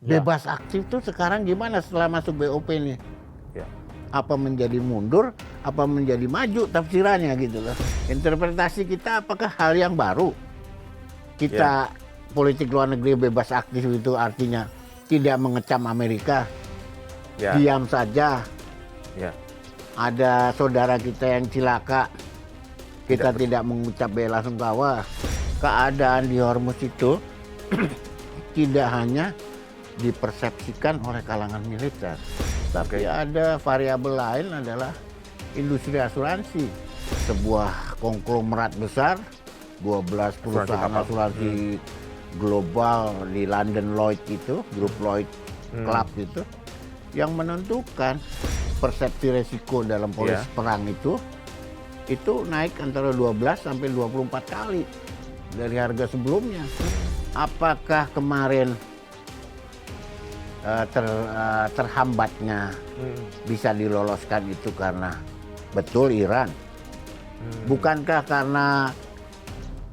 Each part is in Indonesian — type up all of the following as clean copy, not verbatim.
Bebas aktif tuh sekarang gimana setelah masuk BOP nih? Ya. Apa menjadi mundur, apa menjadi maju tafsirannya gitu loh. Interpretasi kita apakah hal yang baru? Kita politik luar negeri bebas aktif itu artinya tidak mengecam Amerika, diam saja. Ya. Ada saudara kita yang cilaka, kita tidak mengucap bela sungkawa. Keadaan di Hormuz itu tidak hanya dipersepsikan oleh kalangan militer, tapi ada variabel lain adalah industri asuransi. Sebuah konglomerat besar, 12 perusahaan asuransi global di London Lloyd itu, grup Lloyd Club itu, yang menentukan persepsi resiko dalam polis perang itu naik antara 12 sampai 24 kali dari harga sebelumnya. Apakah kemarin terhambatnya bisa diloloskan itu karena betul Iran? Bukankah karena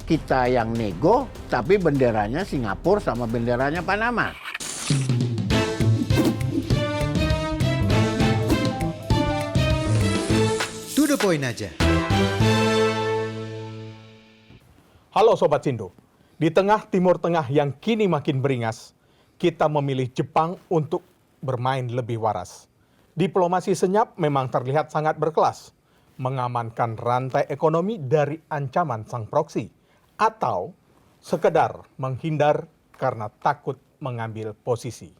kita yang nego, tapi benderanya Singapura sama benderanya Panama? To the point aja. Halo Sobat Sindo, di tengah Timur Tengah yang kini makin beringas, kita memilih Jepang untuk bermain lebih waras. Diplomasi senyap memang terlihat sangat berkelas, mengamankan rantai ekonomi dari ancaman sang proksi, atau sekedar menghindar karena takut mengambil posisi.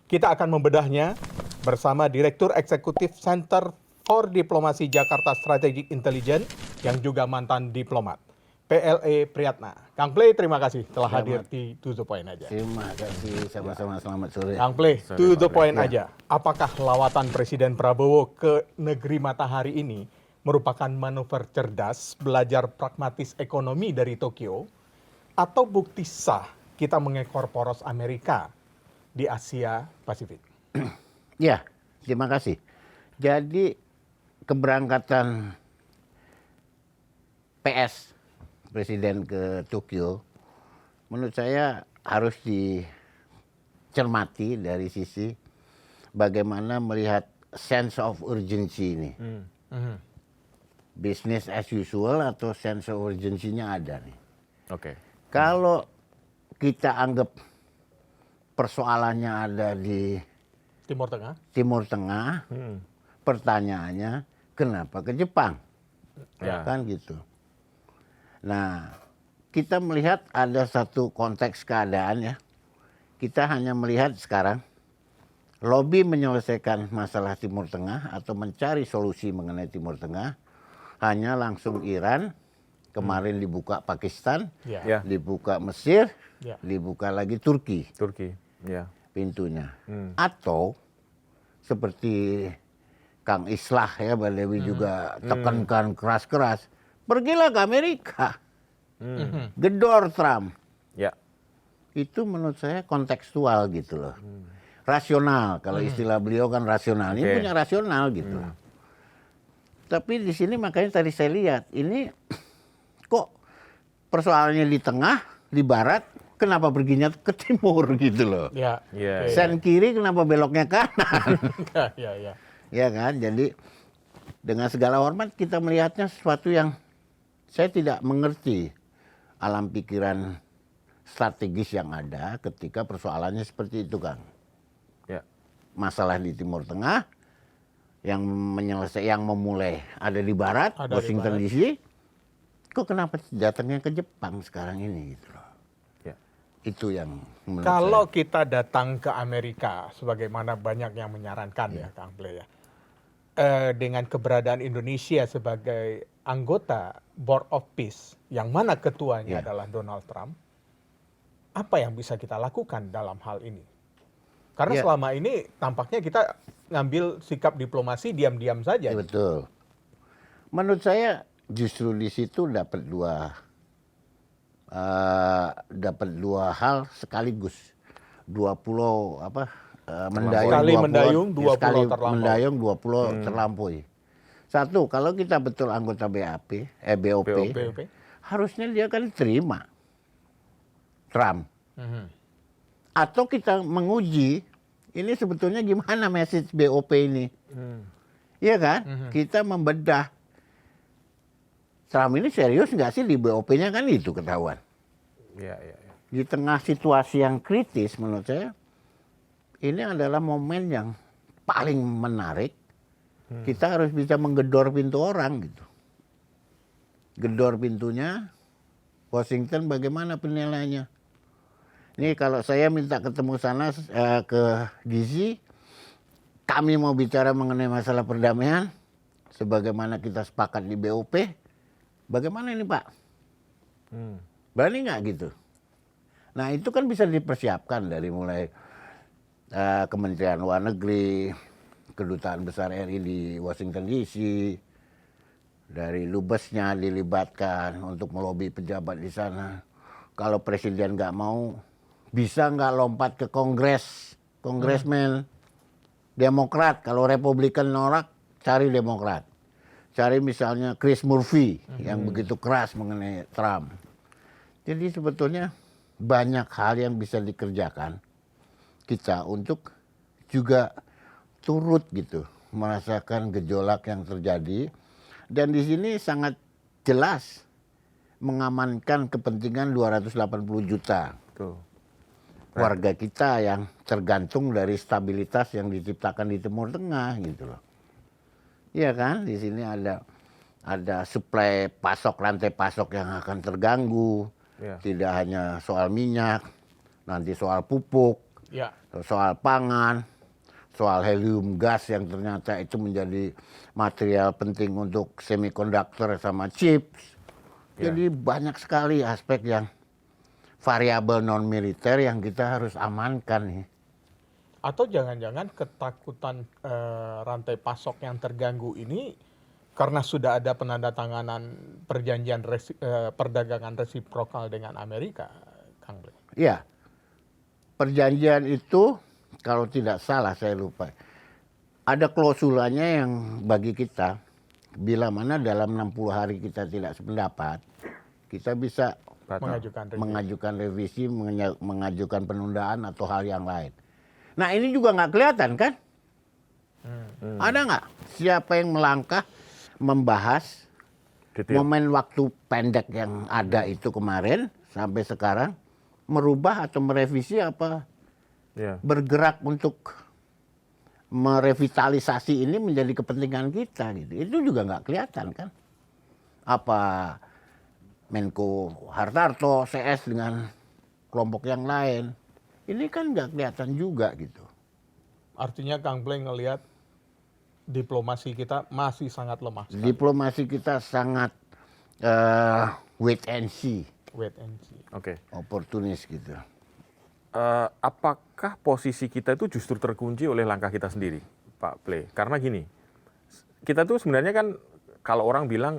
Kita akan membedahnya bersama Direktur Eksekutif Center for Diplomasi Jakarta Strategic Intelligence yang juga mantan diplomat, PLE Priyatna. Kang Play, terima kasih telah hadir di To The Point aja. Terima kasih, sama-sama, selamat sore. Kang Play, To The Point aja. Apakah lawatan Presiden Prabowo ke negeri matahari ini merupakan manuver cerdas, belajar pragmatis ekonomi dari Tokyo, atau bukti sah kita mengekor poros Amerika di Asia Pasifik? Ya, terima kasih. Jadi keberangkatan PS Presiden ke Tokyo, menurut saya harus dicermati dari sisi bagaimana melihat sense of urgency ini. Business as usual atau sense of urgency-nya ada nih. Oke. Kalau kita anggap persoalannya ada di Timur Tengah, pertanyaannya kenapa ke Jepang? Kan gitu. Nah, kita melihat ada satu konteks keadaan ya. Kita hanya melihat sekarang lobby menyelesaikan masalah Timur Tengah atau mencari solusi mengenai Timur Tengah hanya langsung Iran, kemarin dibuka Pakistan, dibuka Mesir, dibuka lagi Turki. Pintunya. Atau seperti Kang Islah ya, Mbak Dewi juga tekankan keras-keras, pergilah ke Amerika, gedor Trump. Itu menurut saya kontekstual gitu loh. Rasional, kalau istilah beliau kan rasional. Ini punya rasional gitu. Tapi di sini makanya tadi saya lihat, ini kok persoalannya di tengah, di barat, kenapa perginya ke timur gitu loh. Sen kiri kenapa beloknya kanan. Ya kan, jadi dengan segala hormat kita melihatnya sesuatu yang saya tidak mengerti alam pikiran strategis yang ada ketika persoalannya seperti itu, Kang. Masalah di Timur Tengah yang memulai ada di barat, Washington DC. Kok kenapa datangnya ke Jepang sekarang ini gitu loh. Itu yang menurut kalau saya. kita datang ke Amerika, sebagaimana banyak yang menyarankan ya Kang Play ya, dengan keberadaan Indonesia sebagai anggota Board of Peace, yang mana ketuanya adalah Donald Trump, apa yang bisa kita lakukan dalam hal ini? Karena selama ini tampaknya kita ngambil sikap diplomasi diam-diam saja. Betul. Menurut saya justru di situ dapat dua hal sekaligus. 2 pulau mendayung, dua pulau terlampaui. Satu, kalau kita betul anggota BOP, harusnya dia kan terima Trump. Atau kita menguji ini sebetulnya gimana message BOP ini. Iya kan? Kita membedah. Selama ini serius nggak sih di BOP-nya, kan itu ketahuan. Iya. Di tengah situasi yang kritis menurut saya, ini adalah momen yang paling menarik. Kita harus bisa menggedor pintu orang gitu. Gedor pintunya, Washington bagaimana penilaiannya. Ini kalau saya minta ketemu sana ke DC, kami mau bicara mengenai masalah perdamaian, sebagaimana kita sepakat di BOP, bagaimana ini Pak? Berani nggak gitu? Nah itu kan bisa dipersiapkan dari mulai Kementerian Luar Negeri, Kedutaan Besar RI di Washington DC, dari Lubesnya dilibatkan untuk melobi pejabat di sana. Kalau presiden nggak mau, bisa nggak lompat ke kongresmen Demokrat. Kalau Republikan nolak, cari Demokrat. Cari misalnya Chris Murphy yang begitu keras mengenai Trump. Jadi sebetulnya banyak hal yang bisa dikerjakan kita untuk juga turut gitu merasakan gejolak yang terjadi. Dan di sini sangat jelas mengamankan kepentingan 280 juta. Tuh. Warga kita yang tergantung dari stabilitas yang diciptakan di Timur Tengah gitu loh. Iya kan? Di sini ada suplai rantai pasok yang akan terganggu. Ya. Tidak hanya soal minyak, nanti soal pupuk, soal pangan, soal helium gas yang ternyata itu menjadi material penting untuk semikonduktor sama chips. Jadi banyak sekali aspek yang variabel non-militer yang kita harus amankan nih. Atau jangan-jangan ketakutan rantai pasok yang terganggu ini karena sudah ada penandatanganan perjanjian perdagangan resiprokal dengan Amerika, Kang Ble. Iya, perjanjian itu kalau tidak salah saya lupa, ada klausulanya yang bagi kita, bila mana dalam 60 hari kita tidak sependapat, kita bisa mengajukan revisi, mengajukan penundaan atau hal yang lain. Nah ini juga nggak kelihatan kan? Ada nggak siapa yang melangkah membahas momen waktu pendek yang ada itu kemarin sampai sekarang, merubah atau merevisi apa bergerak untuk merevitalisasi ini menjadi kepentingan kita gitu. Itu juga nggak kelihatan kan? Apa Menko Hartarto, CS dengan kelompok yang lain. Ini kan nggak kelihatan juga gitu. Artinya Kang Ble ngelihat diplomasi kita masih sangat lemah sekali. Diplomasi kita sangat wait and see. Wait and see. Oke. Oportunis gitu. Apakah posisi kita itu justru terkunci oleh langkah kita sendiri, Pak Ble? Karena gini, kita tuh sebenarnya kan kalau orang bilang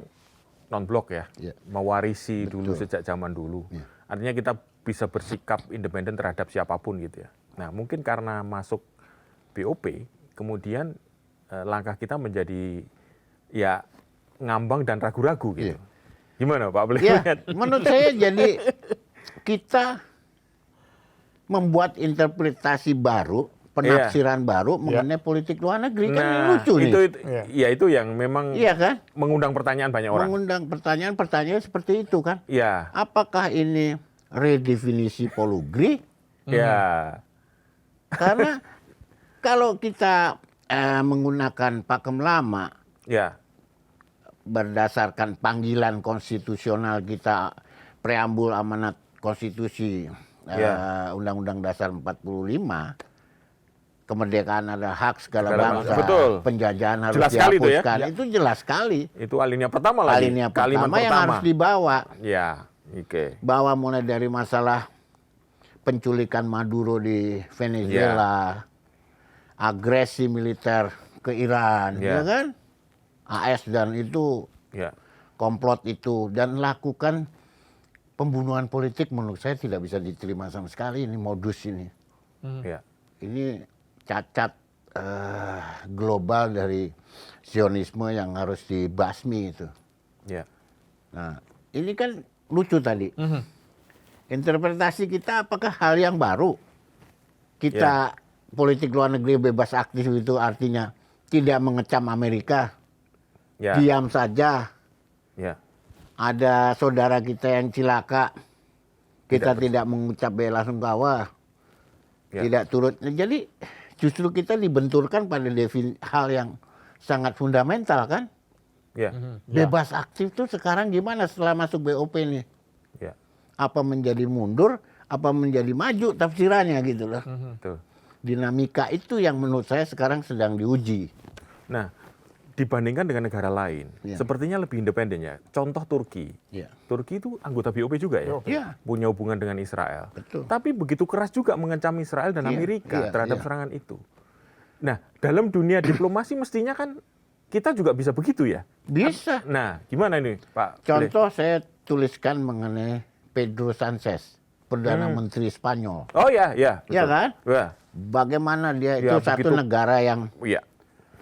non-blok ya, mewarisi dulu sejak zaman dulu. Artinya kita bisa bersikap independen terhadap siapapun gitu ya. Nah mungkin karena masuk BOP, kemudian langkah kita menjadi ya ngambang dan ragu-ragu gitu. Gimana Pak Ble? Ya, menurut saya jadi kita membuat interpretasi baru, penafsiran baru mengenai politik luar negeri. Kan lucu nih. Itu yang memang kan? mengundang pertanyaan banyak orang. Mengundang pertanyaan seperti itu kan? Iya. Apakah ini redefinisi polugri? Ya. Karena kalau kita menggunakan pakem lama, berdasarkan panggilan konstitusional kita, preambul amanat konstitusi Undang-Undang Dasar 45, kemerdekaan adalah hak segala bangsa, penjajahan harus jelas dihapuskan. Itu jelas sekali. Itu alinea pertama lagi. Alinea pertama yang harus dibawa. Ya, bawa mulai dari masalah penculikan Maduro di Venezuela, agresi militer ke Iran, ya kan? AS dan itu, komplot itu, dan lakukan pembunuhan politik menurut saya tidak bisa diterima sama sekali ini modus ini. Ini cacat global dari Zionisme yang harus dibasmi itu. Nah, ini kan lucu tadi. Interpretasi kita apakah hal yang baru? kita politik luar negeri bebas aktif itu artinya tidak mengecam Amerika, diam saja. Ada saudara kita yang cilaka, kita tidak mengucap bela sungkawa, tidak turut. Jadi justru kita dibenturkan pada hal yang sangat fundamental kan. Bebas aktif tuh sekarang gimana setelah masuk BOP nih? Apa menjadi mundur, apa menjadi maju tafsirannya gitu loh. Dinamika itu yang menurut saya sekarang sedang diuji. Nah, dibandingkan dengan negara lain, sepertinya lebih independen ya. Contoh Turki. Turki itu anggota BOP juga ya. Punya hubungan dengan Israel. Betul. Tapi begitu keras juga mengancam Israel dan Amerika terhadap serangan itu. Nah, dalam dunia diplomasi mestinya kan kita juga bisa begitu ya? Bisa. Nah, gimana ini Pak? Contoh saya tuliskan mengenai Pedro Sanchez, Perdana Menteri Spanyol. Oh ya, betul. Ya kan? Ya. Bagaimana dia itu satu negara yang Iya.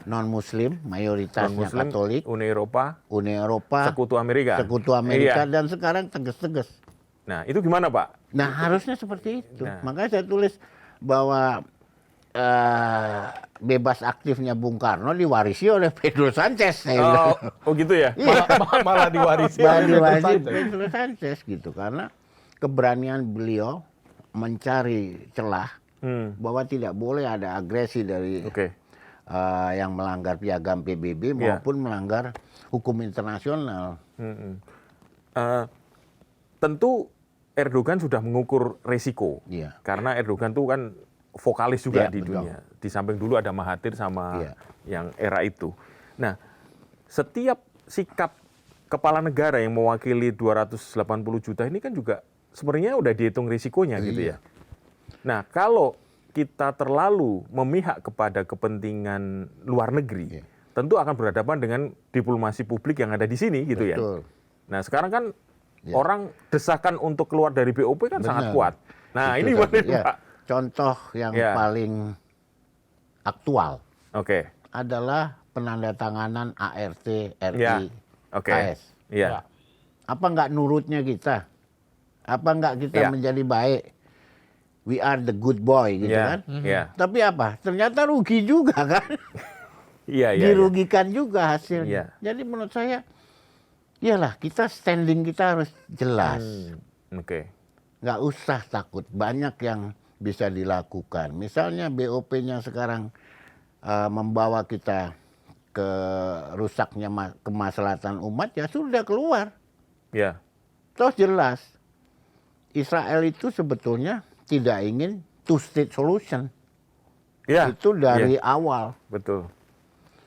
non-Muslim, mayoritasnya Non-Muslim, Katolik, Uni Eropa, Sekutu Amerika, dan sekarang tegas-tegas. Nah, itu gimana Pak? Nah, harusnya seperti itu. Makanya saya tulis bahwa bebas aktifnya Bung Karno diwarisi oleh Pedro Sanchez. Oh gitu ya? Malah diwarisi oleh Pedro Sanchez gitu. Karena keberanian beliau mencari celah bahwa tidak boleh ada agresi dari yang melanggar piagam PBB maupun melanggar hukum internasional. Tentu Erdogan sudah mengukur resiko. Karena Erdogan tuh kan vokalis juga di dunia. Di samping dulu ada Mahathir sama yang era itu. Nah, setiap sikap kepala negara yang mewakili 280 juta ini kan juga sebenarnya udah dihitung risikonya gitu ya. Nah, kalau kita terlalu memihak kepada kepentingan luar negeri, tentu akan berhadapan dengan diplomasi publik yang ada di sini gitu ya. Nah, sekarang kan orang desakan untuk keluar dari BOP kan sangat kuat. Nah, ini gimana Pak? Contoh yang paling aktual adalah penandatanganan ART RI KS. Apa nggak nurutnya kita? Apa nggak kita menjadi baik? We are the good boy gitu kan? Tapi apa? Ternyata rugi juga kan? Dirugikan juga hasilnya. Jadi menurut saya, iyalah kita standing kita harus jelas. Nggak usah takut. Banyak yang bisa dilakukan. Misalnya BOP-nya sekarang membawa kita ke rusaknya kemaslahatan umat, ya sudah keluar. Terus jelas, Israel itu sebetulnya tidak ingin two-state solution. Itu dari awal. Betul.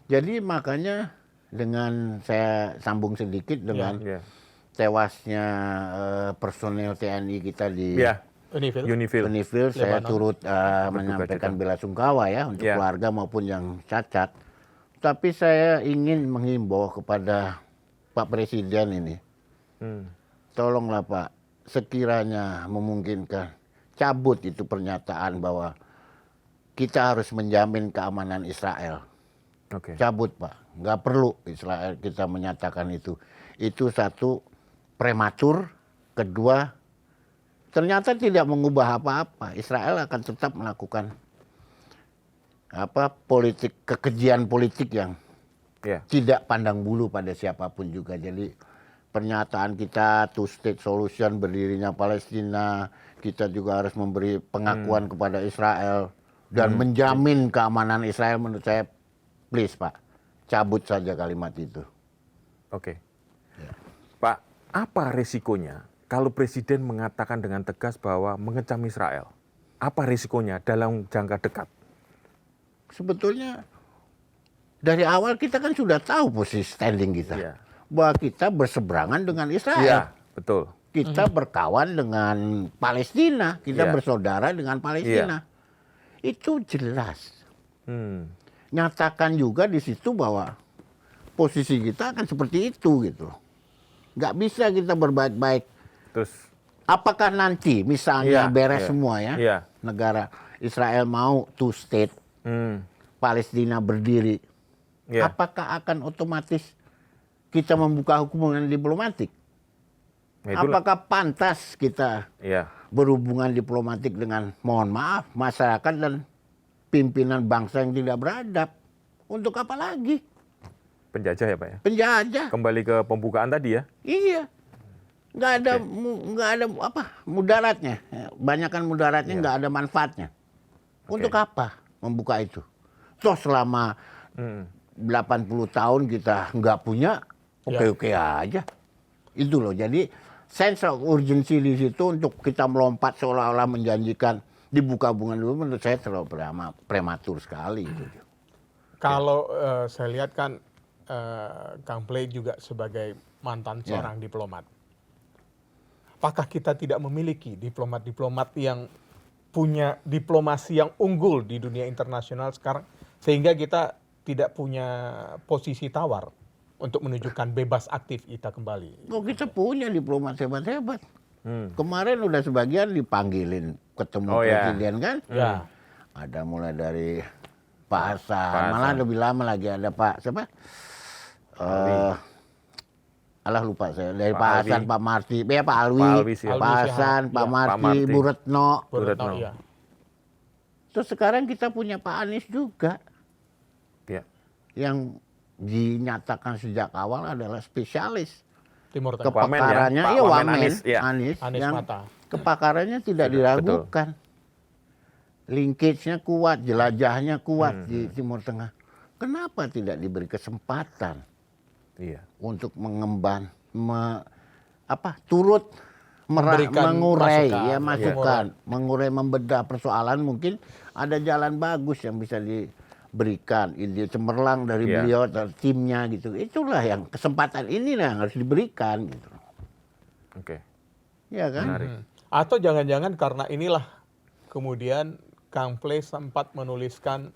Jadi makanya dengan saya sambung sedikit dengan tewasnya personel TNI kita di Unifil, saya turut menyampaikan bela sungkawa ya untuk keluarga maupun yang cacat. Tapi saya ingin menghimbau kepada Pak Presiden ini, tolonglah Pak, sekiranya memungkinkan, cabut itu pernyataan bahwa kita harus menjamin keamanan Israel. Cabut Pak, nggak perlu Israel kita menyatakan itu. Itu satu, prematur. Kedua, ternyata tidak mengubah apa-apa. Israel akan tetap melakukan politik, kekejian politik yang tidak pandang bulu pada siapapun juga. Jadi pernyataan kita two-state solution, berdirinya Palestina, kita juga harus memberi pengakuan kepada Israel dan menjamin keamanan Israel. Menurut saya, please Pak, cabut saja kalimat itu. Pak, apa resikonya kalau Presiden mengatakan dengan tegas bahwa mengecam Israel? Apa risikonya dalam jangka dekat? Sebetulnya dari awal kita kan sudah tahu posisi standing kita. Bahwa kita berseberangan dengan Israel. Betul. Kita berkawan dengan Palestina. Kita bersaudara dengan Palestina. Itu jelas. Nyatakan juga di situ bahwa posisi kita akan seperti itu gitu. Nggak bisa kita berbaik-baik. Terus apakah nanti misalnya beres semua ya, negara Israel mau two state, Palestina berdiri, apakah akan otomatis kita membuka hubungan diplomatik? Nah, itulah. Apakah pantas kita Iya. berhubungan diplomatik dengan, mohon maaf, masyarakat dan pimpinan bangsa yang tidak beradab? Untuk apa lagi? Penjajah ya Pak ya? Penjajah. Kembali ke pembukaan tadi ya? Iya. Nggak ada, nggak ada apa mudaratnya. Banyakan mudaratnya, nggak ada manfaatnya. Untuk apa membuka itu? Toh selama 80 tahun kita nggak punya, oke-oke aja. Itu loh. Jadi sense of urgency di situ untuk kita melompat seolah-olah menjanjikan dibuka hubungan dulu, menurut saya terlalu prematur sekali itu. Kalau saya lihat kan Kang Play juga sebagai mantan seorang diplomat. Apakah kita tidak memiliki diplomat-diplomat yang punya diplomasi yang unggul di dunia internasional sekarang, sehingga kita tidak punya posisi tawar untuk menunjukkan bebas aktif kita kembali? Oh, kita punya diplomat hebat-hebat. Kemarin udah sebagian dipanggilin ketemu presiden kan? Ya. Ada mulai dari Pak Hasan, malah lebih lama lagi ada Pak siapa? Alah lupa saya, dari Pak Hasan, Pak Marty, ya Pak Alwi, Pak Hasan, Pak Marty, Bu Retno. Ya. Terus sekarang kita punya Pak Anies juga, yang dinyatakan sejak awal adalah spesialis. Timur Tengah. Kepakarannya, Wamen ya? Pak Wamen Anies yang Mata. kepakarannya tidak diragukan. Linkage-nya kuat, jelajahnya kuat di Timur Tengah. Kenapa tidak diberi kesempatan untuk mengemban, turut mengurai masukan, mengurai, membedah persoalan? Mungkin ada jalan bagus yang bisa diberikan, ide cemerlang dari beliau atau timnya gitu. Itulah yang kesempatan inilah yang harus diberikan gitu. Ya kan? Menarik. Atau jangan-jangan karena inilah kemudian Kang Play sempat menuliskan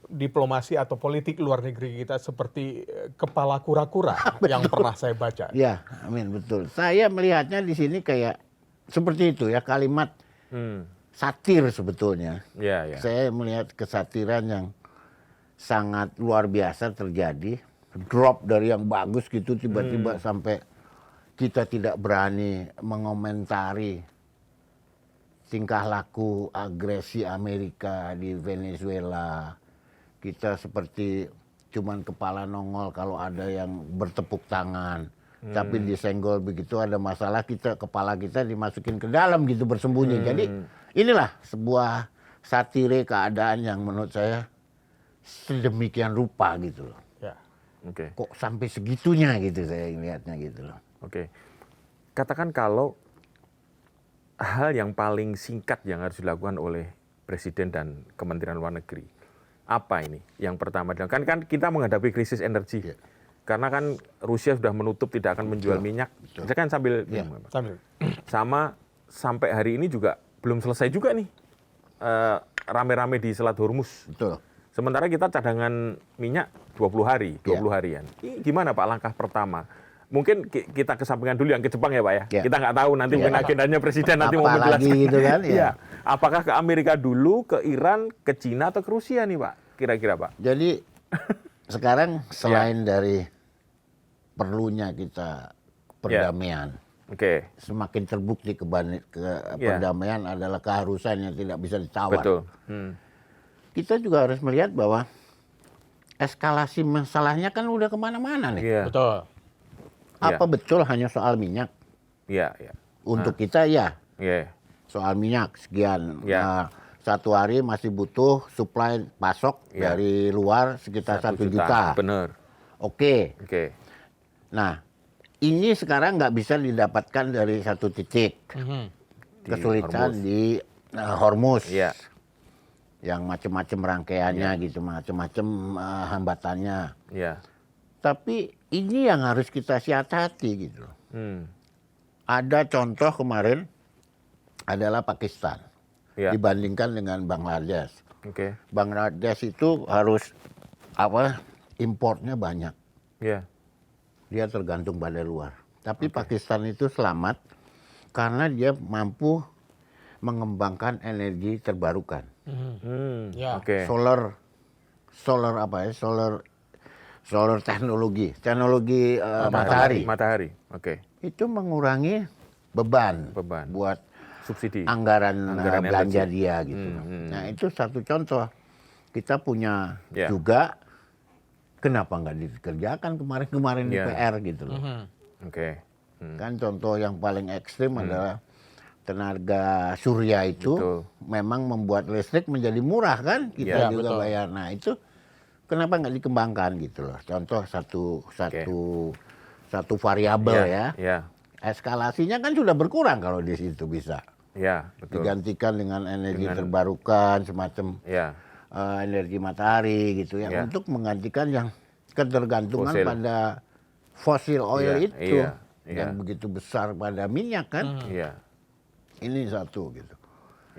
diplomasi atau politik luar negeri kita seperti kepala kura-kura yang pernah saya baca. Ya, amin, betul. Saya melihatnya di sini kayak seperti itu ya, kalimat satir sebetulnya. Saya melihat kesatiran yang sangat luar biasa terjadi. Drop dari yang bagus gitu tiba-tiba sampai kita tidak berani mengomentari tingkah laku agresi Amerika di Venezuela. Kita seperti cuman kepala nongol kalau ada yang bertepuk tangan. Tapi disenggol begitu ada masalah, kepala kita dimasukin ke dalam gitu bersembunyi. Jadi inilah sebuah satire keadaan yang menurut saya sedemikian rupa gitu loh. Kok sampai segitunya gitu saya lihatnya gitu loh. Katakan kalau hal yang paling singkat yang harus dilakukan oleh Presiden dan Kementerian Luar Negeri, apa ini? Yang pertama, kan kita menghadapi krisis energi. Karena kan Rusia sudah menutup tidak akan menjual minyak. Kita kan sambil sama sampai hari ini juga belum selesai juga nih rame-rame di Selat Hormuz. Sementara kita cadangan minyak 20 harian. Ini gimana Pak langkah pertama? Mungkin kita kesampingkan dulu yang ke Jepang ya Pak ya. Kita nggak tahu nanti mungkin agendanya Presiden nanti mau menjelaskan. Gitu kan, Apakah ke Amerika dulu, ke Iran, ke Cina atau ke Rusia nih Pak? Kira-kira Pak. Jadi sekarang selain dari perlunya kita perdamaian, semakin terbukti perdamaian adalah keharusan yang tidak bisa ditawar. Kita juga harus melihat bahwa eskalasi masalahnya kan udah kemana-mana nih. Apa betul hanya soal minyak? Untuk kita soal minyak sekian. Satu hari masih butuh supply pasok dari luar sekitar 1 juta. Benar. Oke. Nah, ini sekarang nggak bisa didapatkan dari satu titik. Kesulitan di Hormuz. Yang macam-macam rangkaiannya gitu, macam-macam hambatannya. Tapi ini yang harus kita siasati gitu. Ada contoh kemarin adalah Pakistan dibandingkan dengan Bangladesh. Bangladesh itu harus importnya banyak. Dia tergantung pada luar. Tapi Pakistan itu selamat karena dia mampu mengembangkan energi terbarukan. Solar teknologi matahari. itu mengurangi beban buat subsidi anggaran belanja energi. dia gitu. Nah itu satu contoh. Kita punya Ya. juga kenapa nggak dikerjakan kemarin-kemarin di Ya. PR gitu loh. Oke. Kan contoh yang paling ekstrim adalah tenaga surya itu Betul. memang membuat listrik menjadi murah kan, kita Ya, juga betul. bayar. Nah itu kenapa nggak dikembangkan gitu loh. Contoh satu variabel ya. Ya. Eskalasinya kan sudah berkurang kalau di situ bisa. Ya, betul. Digantikan dengan energi terbarukan semacam Ya. energi matahari gitu ya, Ya. untuk menggantikan yang ketergantungan Fosil. pada fossil oil Iya, itu iya, yang begitu besar pada minyak kan. Iya. Ini satu gitu.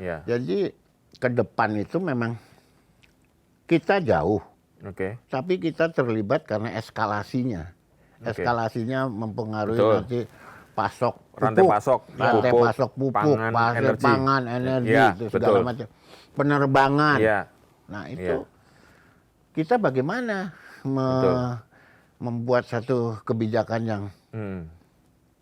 Iya. Jadi ke depan itu memang kita jauh, Oke. tapi kita terlibat karena eskalasinya. Oke. Eskalasinya mempengaruhi Betul. nanti pasok Rantai pupuk, pasok, rantai pupuk, pasok pupuk, pangan, energi. pangan, energi Iya, itu segala betul. macam. Penerbangan. Iya. Nah itu Iya. kita bagaimana membuat satu kebijakan yang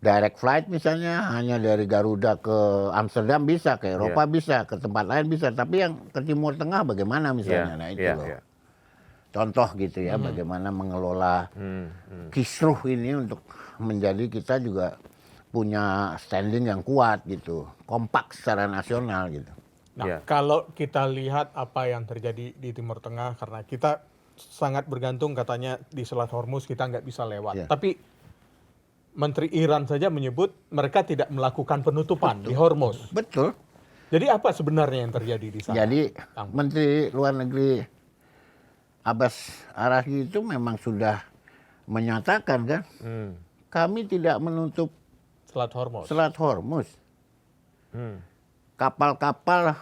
direct flight misalnya hanya dari Garuda ke Amsterdam bisa, ke Eropa bisa, ke tempat lain bisa, tapi yang ke Timur Tengah bagaimana misalnya? Nah itu loh. Contoh gitu ya, bagaimana mengelola kisruh ini untuk menjadi kita juga punya standing yang kuat gitu, kompak secara nasional gitu. Nah, kalau kita lihat apa yang terjadi di Timur Tengah, karena kita sangat bergantung katanya di Selat Hormuz kita nggak bisa lewat. Tapi Menteri Iran saja menyebut mereka tidak melakukan penutupan di Hormuz. Betul. Jadi apa sebenarnya yang terjadi di sana? Jadi Menteri Luar Negeri Abbas Araghchi itu memang sudah menyatakan kan, kami tidak menutup Selat Hormuz. Selat Hormuz. Kapal-kapal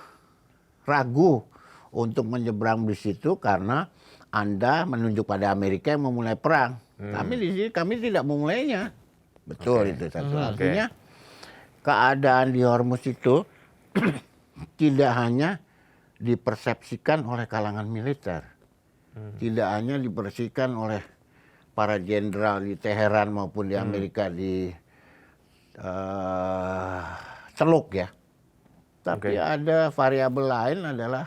ragu untuk menyeberang di situ karena Anda menunjuk pada Amerika yang memulai perang. Kami di sini kami tidak memulainya. Betul itu satu. Artinya keadaan di Hormuz itu tidak hanya dipersepsikan oleh kalangan militer, tidak hanya dipersepsikan oleh para jenderal di Teheran maupun di Amerika di Teluk ya. Tapi ada variabel lain adalah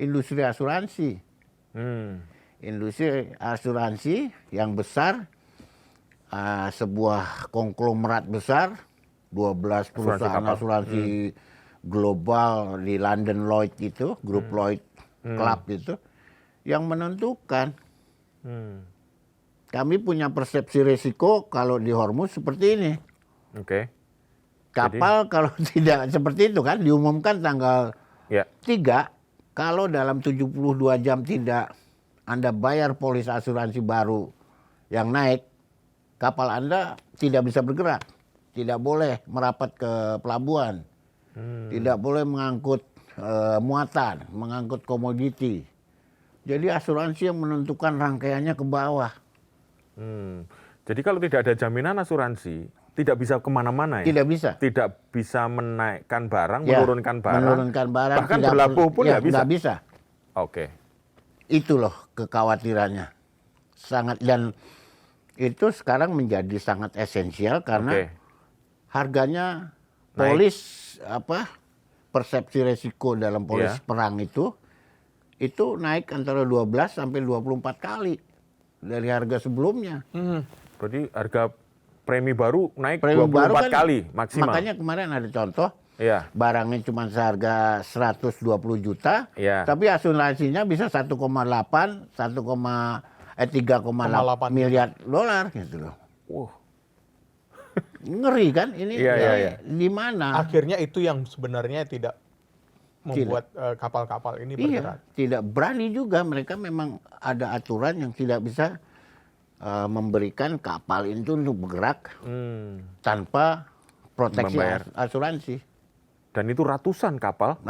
industri asuransi. Industri asuransi yang besar, sebuah konglomerat besar, 12 perusahaan asuransi global di London Lloyd itu, grup Lloyd Club itu, yang menentukan. Kami punya persepsi risiko kalau di Hormuz seperti ini. Kapal kalau tidak seperti itu kan diumumkan tanggal 3, kalau dalam 72 jam tidak Anda bayar polis asuransi baru yang naik, kapal Anda tidak bisa bergerak, tidak boleh merapat ke pelabuhan, tidak boleh mengangkut muatan, mengangkut komoditi. Jadi asuransi yang menentukan rangkaiannya ke bawah. Jadi kalau tidak ada jaminan asuransi, tidak bisa kemana-mana ya? Tidak bisa. Tidak bisa menaikkan barang, menurunkan barang. Menurunkan barang. Bahkan berlabuh pun nggak bisa? Nggak bisa. Oke. Itu loh kekhawatirannya. Sangat, dan itu sekarang menjadi sangat esensial karena harganya polis persepsi resiko dalam polis perang itu naik antara 12 sampai 24 kali dari harga sebelumnya. Berarti harga premi baru naik Premi 24 baru kan, kali maksimal. Makanya kemarin ada contoh, barangnya cuma seharga 120 juta, tapi asuransinya bisa 1,8, 3,8 miliar dolar gitu loh. Ngeri kan ini? Di mana? Akhirnya itu yang sebenarnya tidak membuat kapal-kapal ini bergerak. Tidak berani juga, mereka memang ada aturan yang tidak bisa memberikan kapal itu untuk bergerak tanpa proteksi asuransi. Dan itu ratusan kapal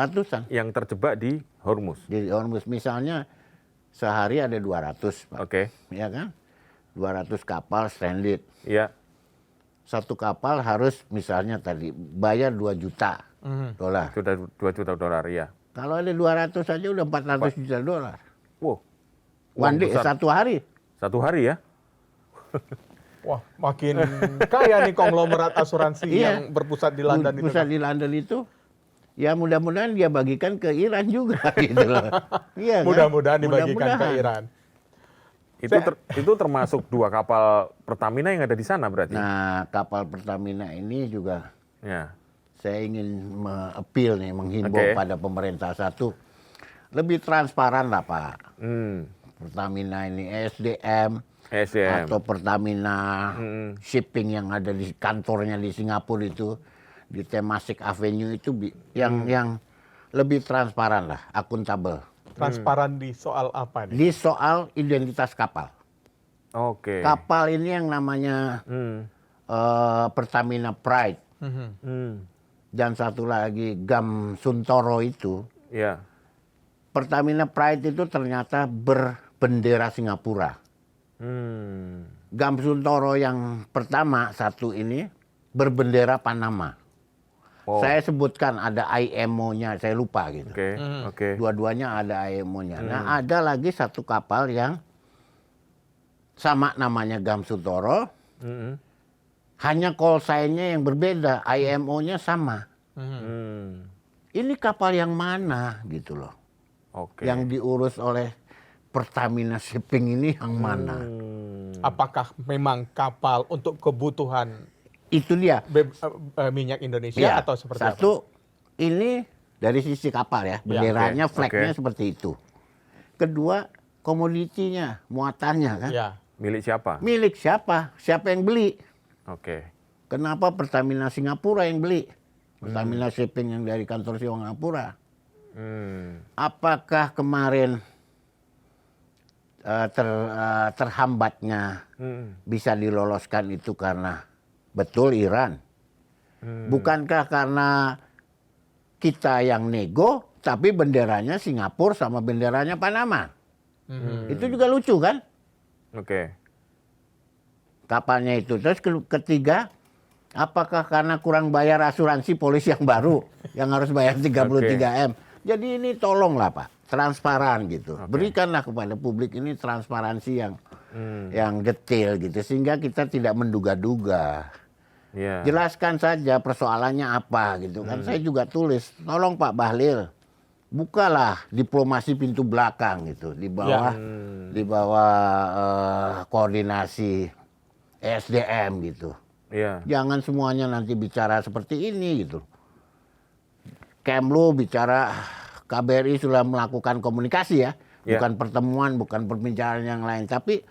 yang terjebak di Hormuz. Di Hormuz misalnya sehari ada 200, Pak. Ya kan? 200 kapal stranded. Iya. Satu kapal harus misalnya tadi bayar 2 juta dolar. Sudah 2 juta dolar, ya. Kalau ada 200 saja udah 400 juta dolar. Wow. One day, satu hari. Satu hari ya? Wah, makin kaya nih konglomerat asuransi Iya. yang berpusat di London itu. Pusat di London itu, ya mudah-mudahan dia bagikan ke Iran juga gitu loh. Iya kan? Mudah-mudahan dibagikan ke Mudah-mudahan. Iran. Itu termasuk 2 kapal Pertamina yang ada di sana berarti? Nah, kapal Pertamina ini juga Ya. saya ingin me-appeal nih, menghimbau Oke. pada pemerintah. Satu, lebih transparan lah Pak. Hmm. Pertamina ini SDM SDM. atau Pertamina shipping yang ada di kantornya di Singapura itu, di Temasek Avenue itu yang lebih transparan lah, akuntabel. Transparan di soal apa nih? Di soal identitas kapal. Oke. Kapal ini yang namanya Pertamina Pride Mhm. dan satu lagi Gam Suntoro itu. Ya. Pertamina Pride itu ternyata berbendera Singapura. Gam Suntoro yang pertama satu ini berbendera Panama. Oh. Saya sebutkan ada IMO-nya, saya lupa gitu. Oke. Oke. Dua-duanya ada IMO-nya. Nah, ada lagi satu kapal yang sama namanya Gam Suntoro, Mm-mm. hanya call sign-nya yang berbeda, IMO-nya sama. Ini kapal yang mana gitu loh. Oke. Yang diurus oleh Pertamina Shipping ini yang mana? Apakah memang kapal untuk kebutuhan Itu dia. minyak Indonesia Ya, atau seperti satu, ini dari sisi kapal ya, benderanya, Oke, flagnya oke. seperti itu. Kedua, komoditinya, muatannya apa? kan. Ya. Milik siapa? Milik siapa? Siapa yang beli? Oke. Kenapa Pertamina Singapura yang beli? Pertamina Shipping yang dari kantor Singapura. Apakah kemarin terhambatnya bisa diloloskan itu karena betul Iran? Bukankah karena kita yang nego, tapi benderanya Singapura sama benderanya Panama? Itu juga lucu kan? Oke. Kapalnya itu. Terus ketiga, apakah karena kurang bayar asuransi polisi yang baru yang harus bayar 33 M? Jadi ini tolonglah Pak, transparan gitu. Berikanlah kepada publik ini transparansi yang detail gitu sehingga kita tidak menduga-duga. Ya. Jelaskan saja persoalannya apa gitu kan. Saya juga tulis, tolong Pak Bahlil, bukalah diplomasi pintu belakang gitu di bawah koordinasi SDM gitu. Iya. Jangan semuanya nanti bicara seperti ini gitu. Kemlu bicara, KBRI sudah melakukan komunikasi ya, bukan pertemuan, bukan perbincangan yang lain, tapi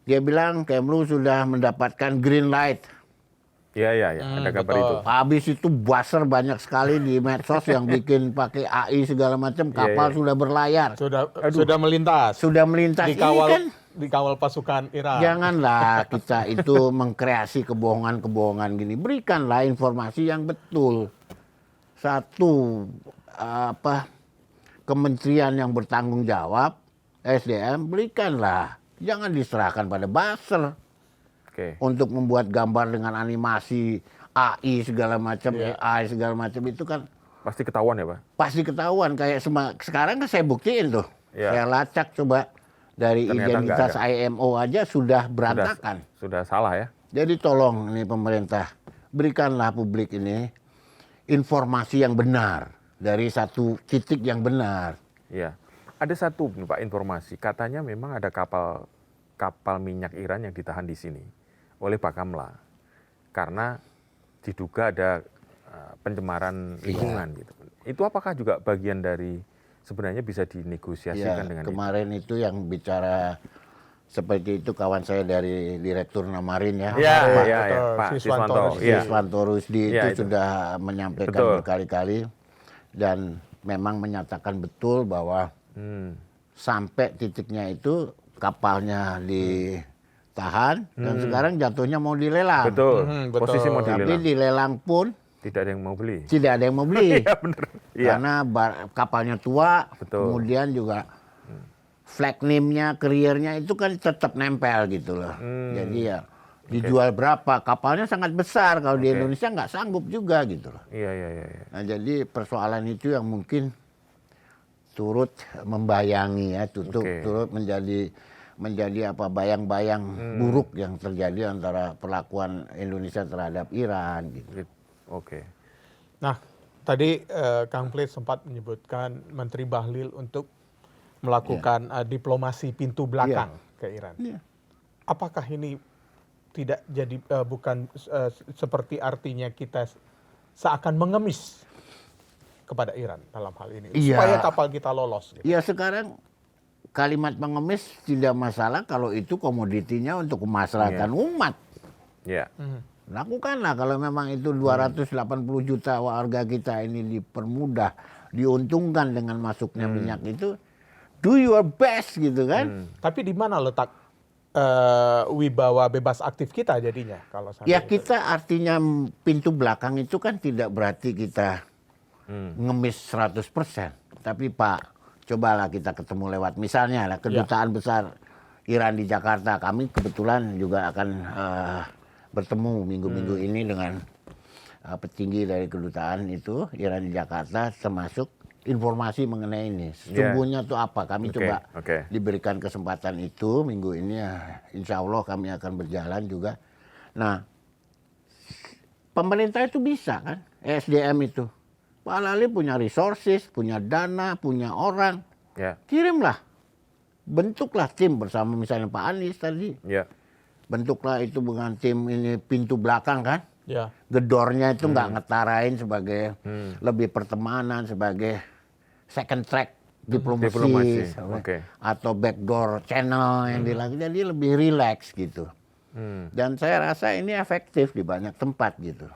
dia bilang Kemlu sudah mendapatkan green light. Iya, ada kabar itu. Habis itu buzzer banyak sekali di medsos yang bikin pakai AI segala macam, kapal sudah berlayar, Sudah melintas. sudah melintas. Ini kan Dikawal pasukan Iran. janganlah kita itu mengkreasi kebohongan-kebohongan gini. Berikanlah informasi yang betul. Satu, kementerian yang bertanggung jawab, SDM, berikanlah. Jangan diserahkan pada buzzer. Oke. Untuk membuat gambar dengan animasi AI segala macam, AI segala macam itu kan Pasti ketahuan ya, Pak? pasti ketahuan. Kayak sekarang kan saya buktiin tuh. Ya. Saya lacak coba dari Ternyata identitas nggak ada. IMO aja sudah berantakan. Sudah salah ya? Jadi tolong nih pemerintah, berikanlah publik ini informasi yang benar dari satu titik yang benar. Iya. Ada satu nih, Pak, informasi. Katanya memang ada kapal minyak Iran yang ditahan di sini oleh Bakamla karena diduga ada pencemaran lingkungan gitu. Itu apakah juga bagian dari sebenarnya bisa dinegosiasikan dengan kemarin itu yang bicara seperti itu kawan saya dari Direktur Namarin ya. Iya, Pak Pak Siswanto Siswanto. Rusdi. Iya. Siswanto Rusdi Iya, itu itu. sudah menyampaikan Betul. berkali-kali dan memang menyatakan betul bahwa sampai titiknya itu kapalnya ditahan dan sekarang jatuhnya mau dilelang. Betul. Betul. Posisi mau Tapi dilelang. dilelang pun Tidak ada yang mau beli. tidak ada yang mau beli. Iya, benar. Iya. Karena kapalnya tua, Betul. kemudian juga flag name-nya, carrier-nya itu kan tetap nempel gitu loh. Jadi ya dijual berapa, kapalnya sangat besar, kalau di Indonesia nggak sanggup juga gitu loh. Iya. Nah, jadi persoalan itu yang mungkin turut membayangi ya, turut menjadi menjadi apa bayang-bayang buruk yang terjadi antara perlakuan Indonesia terhadap Iran gitu. Oke. Nah, tadi Kang Plate sempat menyebutkan Menteri Bahlil untuk melakukan diplomasi pintu belakang ke Iran. Iya. Apakah ini tidak jadi bukan seperti artinya kita seakan mengemis kepada Iran dalam hal ini Iya. supaya kapal kita lolos? Gitu. Ya sekarang kalimat pengemis tidak masalah kalau itu komoditinya untuk kemaslahatan umat. Ya. Lakukanlah kalau memang itu 280 juta warga kita ini dipermudah, diuntungkan dengan masuknya minyak itu, do your best gitu kan. Tapi di mana letak wibawa bebas aktif kita jadinya kalau Ya kita artinya pintu belakang itu kan tidak berarti kita ngemis 100%. Tapi Pak, cobalah kita ketemu lewat misalnya lah kedutaan besar Iran di Jakarta. Kami kebetulan juga akan bertemu minggu-minggu ini dengan petinggi dari kedutaan itu Iran di Jakarta, termasuk informasi mengenai ini. Sesungguhnya itu apa? Kami coba diberikan kesempatan itu minggu ini, insya Allah kami akan berjalan juga. Nah, pemerintah itu bisa kan, SDM itu. Pak Lali punya resources, punya dana, punya orang. Kirimlah, bentuklah tim bersama misalnya Pak Anies tadi. Bentuklah itu dengan tim ini pintu belakang kan. Gedornya itu nggak ngetarain sebagai lebih pertemanan, sebagai second track diplomasi. Atau backdoor channel yang dilakukan, jadi lebih relax gitu. Dan saya rasa ini efektif di banyak tempat gitu.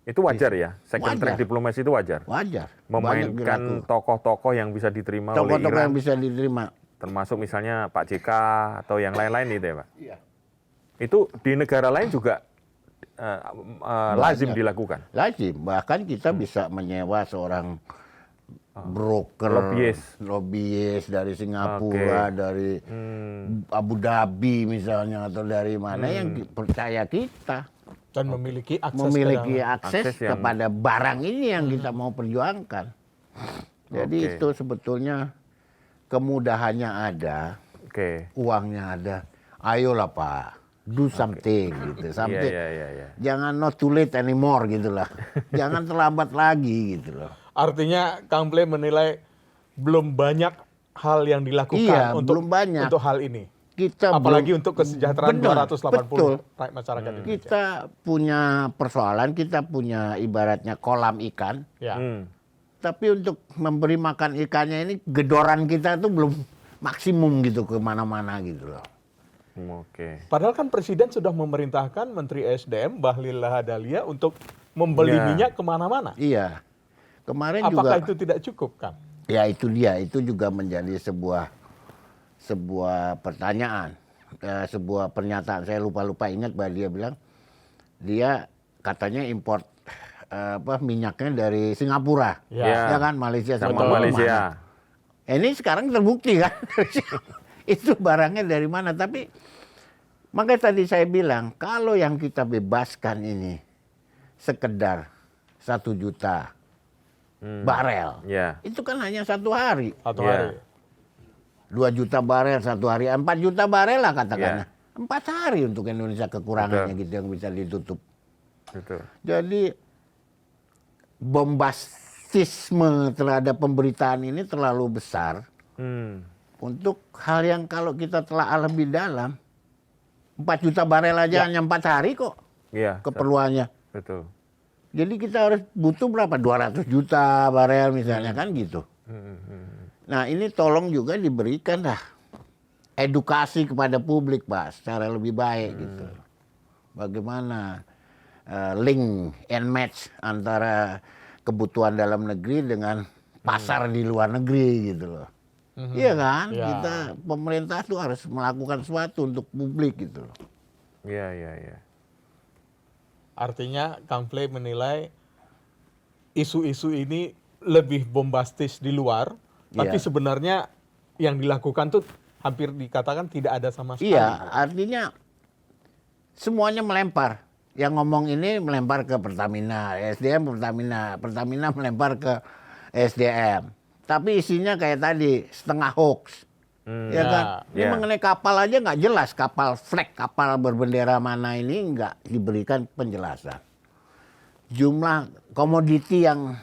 Itu wajar ya? Second track diplomasi itu wajar? Wajar. Memainkan tokoh-tokoh yang bisa diterima oleh Iran. Tokoh-tokoh yang bisa diterima. Termasuk misalnya Pak JK atau yang lain-lain itu ya Pak? Iya. Itu di negara lain juga lazim dilakukan? Lazim, bahkan kita bisa menyewa seorang broker, lobbyist dari Singapura, dari Abu Dhabi misalnya, atau dari mana yang percaya kita. Dan memiliki akses kepada barang ini yang kita mau perjuangkan. Jadi itu sebetulnya kemudahannya ada, uangnya ada. Ayolah Pak, do something gitu. Jangan not too late anymore gitulah. Jangan terlambat lagi gitu loh. Artinya Kang Plate menilai belum banyak hal yang dilakukan untuk hal ini. Apalagi untuk kesejahteraan 280 rakyat masyarakat Indonesia. Kita punya persoalan, kita punya ibaratnya kolam ikan. Tapi untuk memberi makan ikannya ini gedoran kita tuh belum maksimum gitu kemana-mana gitu loh. Padahal kan Presiden sudah memerintahkan Menteri SDM Bahlil Lahadalia untuk membeli minyak kemana-mana. Iya. Kemarin apakah juga, itu tidak cukup kan? Ya itu dia, itu juga menjadi sebuah pertanyaan, sebuah pernyataan. Saya lupa ingat bahwa dia bilang dia katanya import minyaknya dari Singapura, ya kan, Malaysia sama Malaysia. Ini sekarang terbukti kan, itu barangnya dari mana? Tapi makanya tadi saya bilang kalau yang kita bebaskan ini sekedar 1 juta barel, itu kan hanya 1 hari. 2 juta barel 1 hari, 4 juta barel lah katakanlah. 4 hari untuk Indonesia kekurangannya gitu yang bisa ditutup. Jadi bombastisme terhadap pemberitaan ini terlalu besar untuk hal yang kalau kita telah lebih dalam. 4 juta barel aja hanya 4 hari kok keperluannya. Jadi kita harus butuh berapa? 200 juta barel misalnya kan gitu. Nah ini tolong juga diberikan edukasi kepada publik Pak secara lebih baik gitu. Bagaimana link and match antara kebutuhan dalam negeri dengan pasar di luar negeri gitu loh. Iya kan? Kita pemerintah tuh harus melakukan sesuatu untuk publik gitu loh. Iya. Artinya Kang Plate menilai isu-isu ini lebih bombastis di luar, tapi sebenarnya yang dilakukan tuh hampir dikatakan tidak ada sama sekali. Iya, artinya semuanya melempar. Yang ngomong ini melempar ke Pertamina, SDM Pertamina melempar ke SDM. Tapi isinya kayak tadi, setengah hoax. Ya kan? Ini Ya. mengenai kapal aja nggak jelas. Kapal flag, kapal berbendera mana ini nggak diberikan penjelasan. Jumlah komoditi yang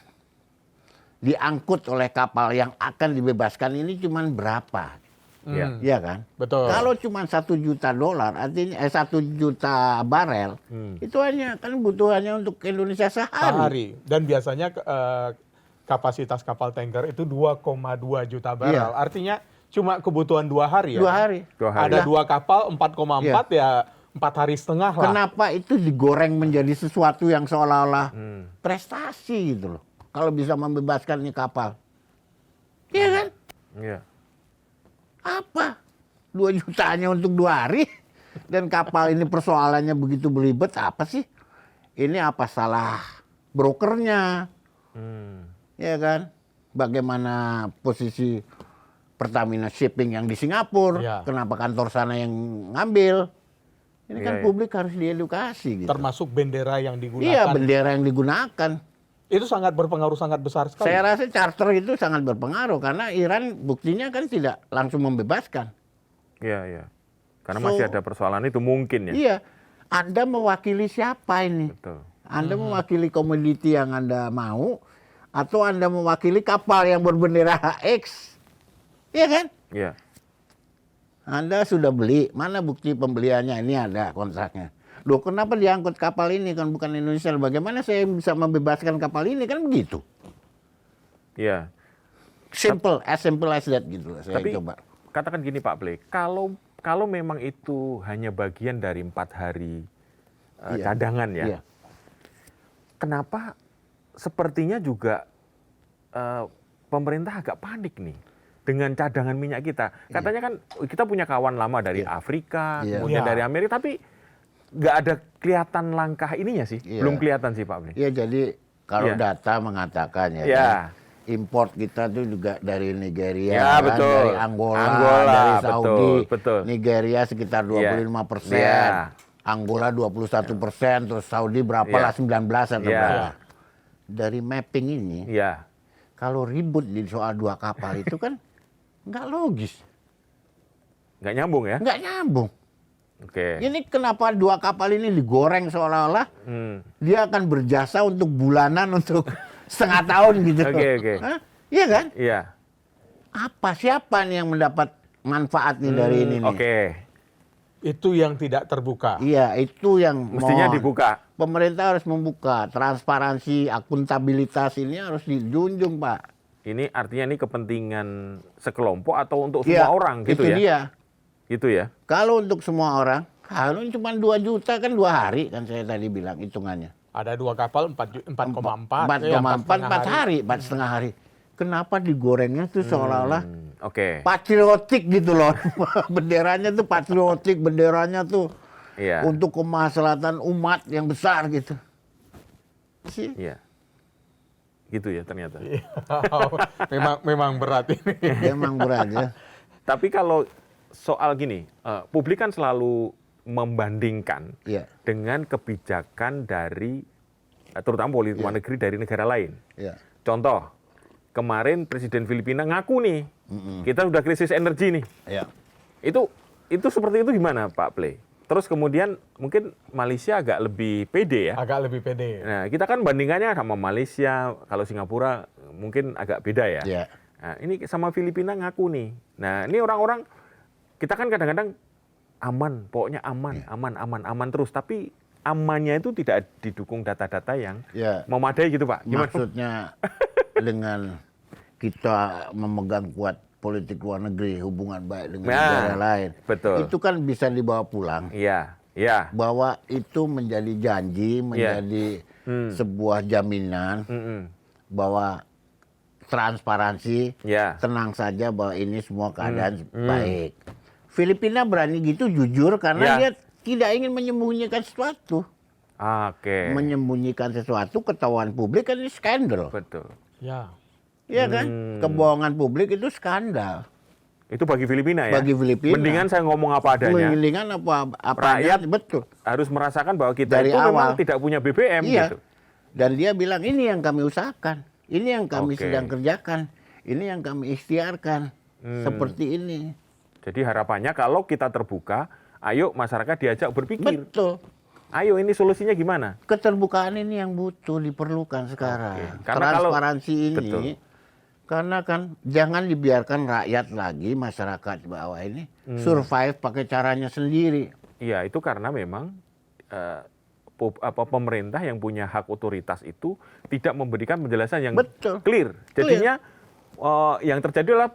diangkut oleh kapal yang akan dibebaskan ini cuma berapa? Ya. Iya kan? Betul. Kalau cuma $1 juta, artinya 1 juta barel, itu hanya kan butuhannya untuk Indonesia sehari. Sehari. Dan biasanya kapasitas kapal tanker itu 2,2 juta barel. Iya. Artinya cuma kebutuhan 2 hari ya. 2 hari. 2 hari. Ada 2 kapal 4,4 ya 4 hari setengah lah. Kenapa itu digoreng menjadi sesuatu yang seolah-olah prestasi gitu loh. Kalau bisa membebaskan ini kapal. Iya kan? Iya. Apa? 2 juta hanya untuk 2 hari? Dan kapal ini persoalannya begitu belibet, apa sih? Ini apa salah brokernya? Ya kan? Bagaimana posisi Pertamina Shipping yang di Singapura? Ya. Kenapa kantor sana yang ngambil? Ini kan Iya, iya. publik harus diedukasi gitu. Termasuk bendera yang digunakan. Iya, bendera yang digunakan. Itu sangat berpengaruh, sangat besar sekali. Saya rasa charter itu sangat berpengaruh karena Iran buktinya kan tidak langsung membebaskan. Iya, iya. Karena masih ada persoalan itu mungkin ya. Iya, Anda mewakili siapa ini? Betul. Anda mewakili komoditi yang Anda mau atau Anda mewakili kapal yang berbendera HX? Iya kan? Iya. Anda sudah beli, mana bukti pembeliannya? Ini ada kontraknya. Loh, kenapa diangkut kapal ini kan bukan Indonesia? Bagaimana saya bisa membebaskan kapal ini? Kan begitu. Iya. Simple as that gitu loh, saya Tapi coba. katakan gini Pak Ple, kalau memang itu hanya bagian dari 4 hari Iya. cadangan ya, Iya. kenapa sepertinya juga pemerintah agak panik nih dengan cadangan minyak kita? Katanya kan kita punya kawan lama dari Afrika, Iya. kemudian Iya. dari Amerika, tapi nggak ada kelihatan langkah ininya sih, Iya. belum kelihatan sih Pak Ple. Iya, jadi kalau Iya. data mengatakan ya, Iya. kan, import kita tuh juga dari Nigeria, Ya, kan, betul. dari Angola, Angola, dari betul, Saudi, betul. Nigeria sekitar 25%, Iya. Angola 21%, terus Saudi berapa Iya. lah 19 atau Iya. berapa. Dari mapping ini, Iya. kalau ribut di soal 2 kapal itu kan nggak logis, Nggak nyambung ya? nggak nyambung. Oke. Ini kenapa 2 kapal ini digoreng seolah-olah Hmm. dia akan berjasa untuk bulanan untuk setengah tahun gitu. Oke. Hah? Iya kan? Iya. Apa siapa nih yang mendapat manfaat nih dari ini nih? Oke. Itu yang tidak terbuka. Iya, itu yang Mestinya mohon. dibuka. Pemerintah harus membuka, transparansi, akuntabilitas ini harus dijunjung, Pak. Ini artinya ini kepentingan sekelompok atau untuk Iya, semua orang gitu itu ya? dia. Gitu ya? Kalau untuk semua orang, kalau cuma 2 juta kan 2 hari kan saya tadi bilang hitungannya. Ada 2 kapal 4,4. 4,4 hari, 4,5 hari. Kenapa digorengnya tuh seolah-olah Oke. patriotik gitu loh. Benderanya tuh patriotik, benderanya tuh Iya. untuk kemaslahatan umat yang besar gitu. Sih. Iya. Gitu ya ternyata. memang berat ini. Emang berat ya. Tapi kalau soal gini, publik kan selalu membandingkan Iya, dengan kebijakan dari terutama politik luar negeri dari negara lain. iya. Contoh, kemarin Presiden Filipina ngaku nih, kita udah krisis energi nih. Iya. Itu seperti itu gimana Pak Ple? Terus kemudian mungkin Malaysia agak lebih pede ya. Agak lebih pede. Nah, kita kan bandingannya sama Malaysia, kalau Singapura mungkin agak beda ya. Iya. Nah, ini sama Filipina ngaku nih. Nah, ini orang-orang kita kan kadang-kadang aman, pokoknya aman terus. Tapi amannya itu tidak didukung data-data yang Ya, memadai gitu Pak. Gimana? maksudnya dengan kita memegang kuat politik luar negeri, hubungan baik dengan Nah, negara lain, betul. itu kan bisa dibawa pulang. Iya, iya. Bahwa itu menjadi janji, menjadi sebuah jaminan Mm-mm. bahwa transparansi, Iya. tenang saja bahwa ini semua keadaan baik. Filipina berani gitu jujur karena Ya. dia tidak ingin menyembunyikan sesuatu. Oke. Menyembunyikan sesuatu ketahuan publik kan ini skandal. Betul. Ya. Iya kan? Kebohongan publik itu skandal. Itu bagi Filipina ya. Bagi Filipina. Mendingan saya ngomong apa adanya. Mendingan apa Rakyat betul. harus merasakan bahwa kita Dari itu awal. memang tidak punya BBM Iya. gitu. Dan dia bilang ini yang kami usahakan. Ini yang kami Oke. sedang kerjakan. Ini yang kami ikhtiarkan. Seperti ini. Jadi harapannya kalau kita terbuka, ayo masyarakat diajak berpikir. Betul. Ayo ini solusinya gimana? Keterbukaan ini yang butuh diperlukan sekarang. Oke. Karena kalau- Transparansi ini, Betul. karena kan jangan dibiarkan rakyat lagi, masyarakat bawah ini survive pakai caranya sendiri. Iya, itu karena memang pemerintah yang punya hak otoritas itu tidak memberikan penjelasan yang Betul. clear. Jadinya yang terjadi adalah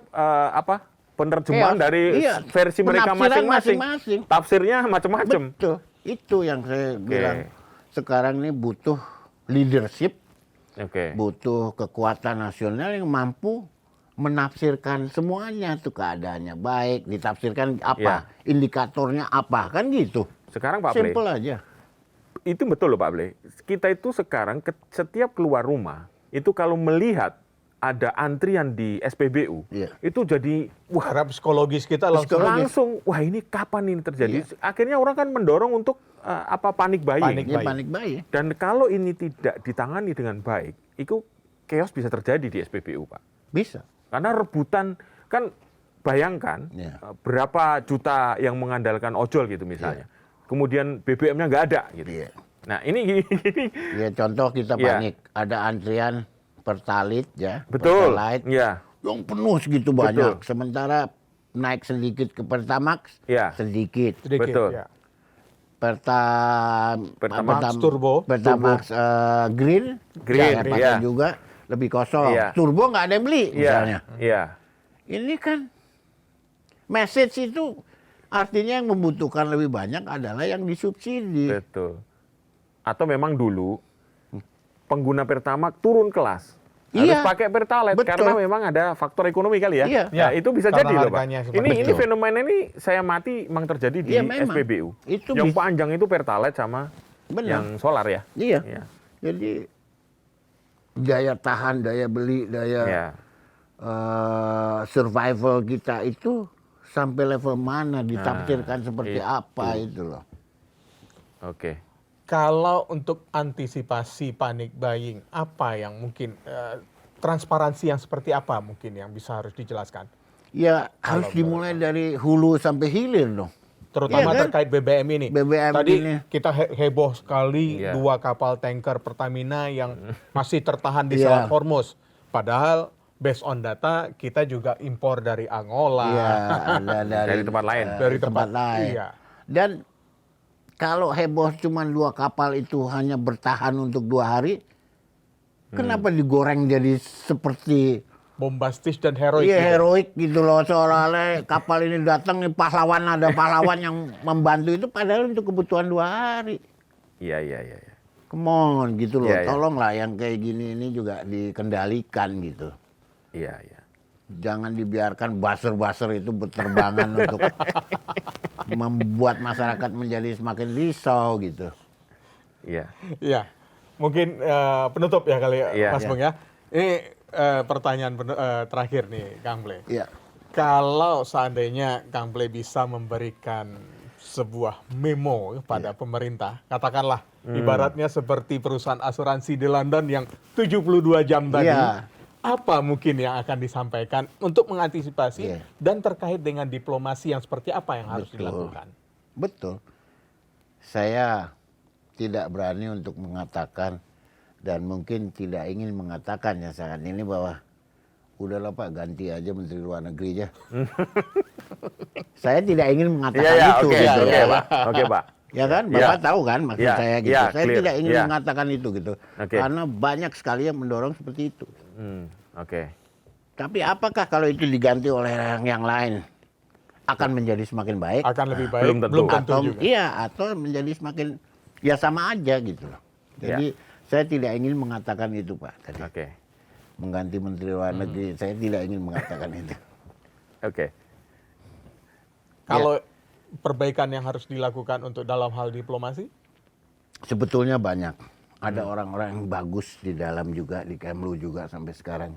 penerjemahan dari versi mereka Penafsiran masing-masing. Tafsirnya macam-macam. Betul. Itu yang saya bilang. Sekarang ini butuh leadership, butuh kekuatan nasional yang mampu menafsirkan semuanya tuh keadaannya baik, ditafsirkan apa, indikatornya apa, kan gitu. Sekarang Pak Ple, simple aja. Itu betul loh Pak Ple. Kita itu sekarang setiap keluar rumah, itu kalau melihat ada antrian di SPBU, itu jadi wah, Harap psikologis kita langsung wah ini kapan ini terjadi? Akhirnya orang kan mendorong untuk panik buying. Panik buying. Dan kalau ini tidak ditangani dengan baik, itu chaos bisa terjadi di SPBU, Pak. Bisa. Karena rebutan, kan bayangkan berapa juta yang mengandalkan ojol gitu misalnya. Kemudian BBM-nya nggak ada gitu. Nah ini ya contoh kita panik, ada antrian Pertalite ya. Betul. Pertalite, yang penuh segitu banyak. Sementara naik sedikit ke Pertamax, sedikit. Betul. Pertamax Turbo, Pertamax Green pakai juga lebih kosong. Turbo nggak ada yang beli misalnya. Ini kan message itu artinya yang membutuhkan lebih banyak adalah yang disubsidi. Betul. Atau memang dulu pengguna Pertamax turun kelas. Harus pakai Pertalite karena memang ada faktor ekonomi kali ya. Nah, itu bisa jadi loh Pak. Ini fenomena ini saya mati memang terjadi di SPBU. Yang panjang itu Pertalite sama yang solar ya. Iya. Jadi daya tahan, daya beli, daya survival kita itu sampai level mana, ditafsirkan seperti apa itu loh. Oke. Kalau untuk antisipasi panic buying, apa yang mungkin transparansi yang seperti apa mungkin yang bisa harus dijelaskan? Ya harus dimulai dari hulu sampai hilir dong. Terutama terkait BBM ini. Tadi ini. kita heboh sekali 2 kapal tanker Pertamina yang masih tertahan di Selat Hormuz. Padahal based on data kita juga impor dari Angola. Dari tempat lain. Dari tempat lain. Iya. Dan kalau heboh cuma 2 kapal itu hanya bertahan untuk 2 hari, kenapa digoreng jadi seperti bombastis dan heroik? Iya, heroik gitu loh, seolah-olah kapal ini datang nih pahlawan, ada pahlawan yang membantu itu padahal untuk kebutuhan 2 hari. Iya. Come on gitu loh, tolonglah yang kayak gini ini juga dikendalikan gitu. Iya. Jangan dibiarkan buzzer-buzzer itu berterbangan untuk membuat masyarakat menjadi semakin risau gitu. Iya. Mungkin penutup ya kali Mas Bung ya. Ini pertanyaan terakhir nih Kang Ple. Iya. Kalau seandainya Kang Ple bisa memberikan sebuah memo pada pemerintah, katakanlah ibaratnya seperti perusahaan asuransi di London yang 72 jam tadi. Apa mungkin yang akan disampaikan untuk mengantisipasi dan terkait dengan diplomasi yang seperti apa yang harus dilakukan? Betul. Saya tidak berani untuk mengatakan dan mungkin tidak ingin mengatakan ya saat ini bahwa udahlah Pak, ganti aja Menteri Luar Negeri aja. Saya tidak ingin mengatakan itu. Oke, Pak. Ya kan, Bapak tahu kan maksud saya gitu. Saya tidak ingin mengatakan itu gitu. Karena banyak sekali yang mendorong seperti itu. Tapi apakah kalau itu diganti oleh yang lain akan menjadi semakin baik? Akan lebih baik? Belum tentu juga. Iya, atau menjadi semakin ya sama aja gitu loh. Jadi saya tidak ingin mengatakan itu Pak tadi. Mengganti Menteri Luar Negeri, saya tidak ingin mengatakan itu. Kalau perbaikan yang harus dilakukan untuk dalam hal diplomasi? Sebetulnya banyak. Ada orang-orang yang bagus di dalam juga, di Kemlu juga sampai sekarang.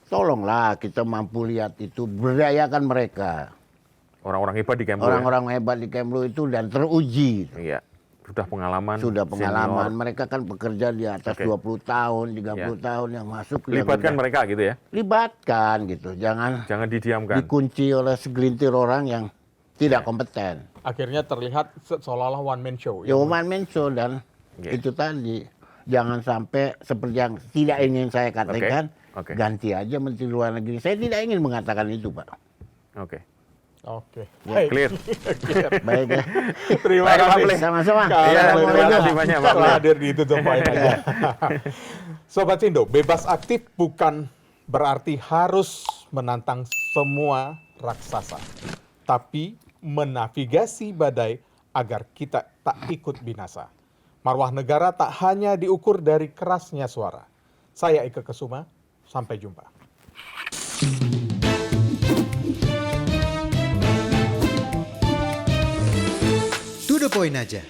Tolonglah kita mampu lihat itu, berdayakan mereka. Orang-orang hebat di Kemlu. Orang-orang hebat di Kemlu itu dan teruji. sudah pengalaman. Sudah pengalaman, senior. mereka kan bekerja di atas 20 tahun, 30 tahun yang masuk. Libatkan mereka gitu ya? Libatkan gitu, jangan didiamkan. dikunci oleh segelintir orang yang tidak kompeten. Akhirnya terlihat seolah-olah one man show. Ya one man show dan itu tadi, jangan sampai seperti yang tidak ingin saya katakan, ganti aja Menteri Luar Negeri. Saya tidak ingin mengatakan itu, Pak. Oke. Baik. Clear. Baik ya. Terima Baik, Pak kasih. Pleh. Sama-sama. Iya, terima kasih banyak, Pak Telah Pleh. hadir di Tutup Poin aja. Sobat Sindo, bebas aktif bukan berarti harus menantang semua raksasa, tapi menavigasi badai agar kita tak ikut binasa. Marwah negara tak hanya diukur dari kerasnya suara. Saya Ike Kesuma, sampai jumpa. To the point aja.